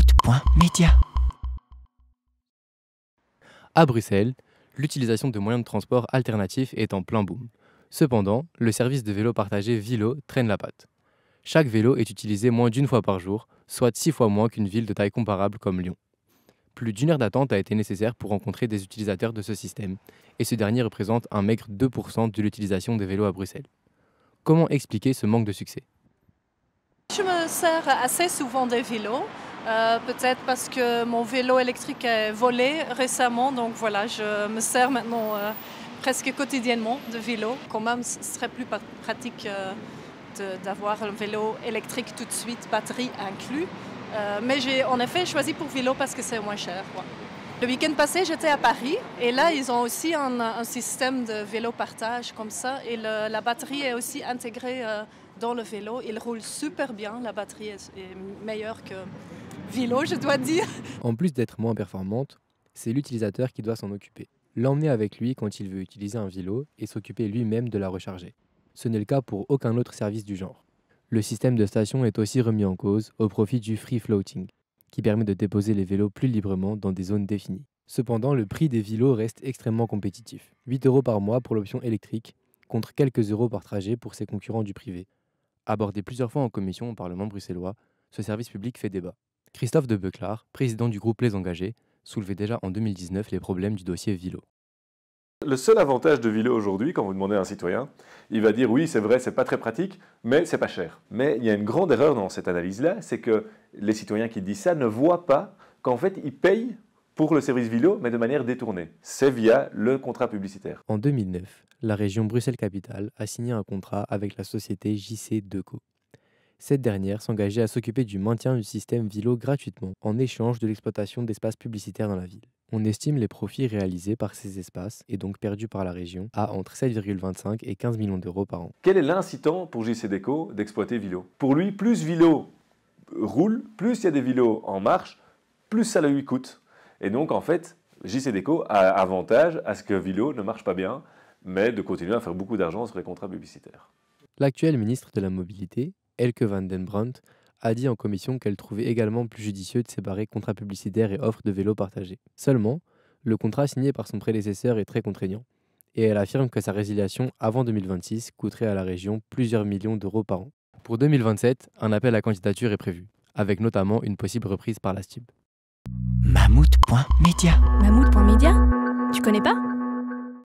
Mammouth.media. À Bruxelles, l'utilisation de moyens de transport alternatifs est en plein boom. Cependant, le service de vélo partagé Vilo traîne la patte. Chaque vélo est utilisé moins d'une fois par jour, soit 6 fois moins qu'une ville de taille comparable comme Lyon. Plus d'1 heure d'attente a été nécessaire pour rencontrer des utilisateurs de ce système, et ce dernier représente un maigre 2% de l'utilisation des vélos à Bruxelles. Comment expliquer ce manque de succès ? Je me sers assez souvent des vélos, peut-être parce que mon vélo électrique est volé récemment, donc voilà, je me sers maintenant presque quotidiennement de vélo. Quand même, ce serait plus pratique d'avoir un vélo électrique tout de suite, batterie inclus. Mais j'ai en effet choisi pour vélo parce que c'est moins cher, quoi. Le week-end passé, j'étais à Paris et là, ils ont aussi un système de vélo partage comme ça et la batterie est aussi intégrée dans le vélo. Il roule super bien, la batterie est meilleure que vélo, je dois dire. En plus d'être moins performante, c'est l'utilisateur qui doit s'en occuper. L'emmener avec lui quand il veut utiliser un vélo et s'occuper lui-même de la recharger. Ce n'est le cas pour aucun autre service du genre. Le système de station est aussi remis en cause au profit du free floating, qui permet de déposer les vélos plus librement dans des zones définies. Cependant, le prix des vélos reste extrêmement compétitif. 8 € par mois pour l'option électrique, contre quelques euros par trajet pour ses concurrents du privé. Abordé plusieurs fois en commission au Parlement bruxellois, ce service public fait débat. Christophe de Beuclard, président du groupe Les Engagés, soulevait déjà en 2019 les problèmes du dossier Vilo. Le seul avantage de Vilo aujourd'hui, quand vous demandez à un citoyen, il va dire oui, c'est vrai, c'est pas très pratique, mais c'est pas cher. Mais il y a une grande erreur dans cette analyse-là, c'est que les citoyens qui disent ça ne voient pas qu'en fait, ils payent pour le service Vilo, mais de manière détournée. C'est via le contrat publicitaire. En 2009, la région Bruxelles-Capitale a signé un contrat avec la société JC Deco. Cette dernière s'engageait à s'occuper du maintien du système Vilo gratuitement, en échange de l'exploitation d'espaces publicitaires dans la ville. On estime les profits réalisés par ces espaces, et donc perdus par la région, à entre 7,25 et 15 millions d'euros par an. Quel est l'incitant pour JC Deco d'exploiter Vilo? Pour lui, plus Vilo roule, plus il y a des vélos en marche, plus ça lui coûte. Et donc, en fait, JC Deco a avantage à ce que Vilo ne marche pas bien, mais de continuer à faire beaucoup d'argent sur les contrats publicitaires. L'actuel ministre de la Mobilité, Elke van den Brandt, a dit en commission qu'elle trouvait également plus judicieux de séparer contrats publicitaires et offres de vélos partagés. Seulement, le contrat signé par son prédécesseur est très contraignant, et elle affirme que sa résiliation avant 2026 coûterait à la région plusieurs millions d'euros par an. Pour 2027, un appel à candidature est prévu, avec notamment une possible reprise par la STIB. Mammouth.media. Mammouth.media ? Tu connais pas ?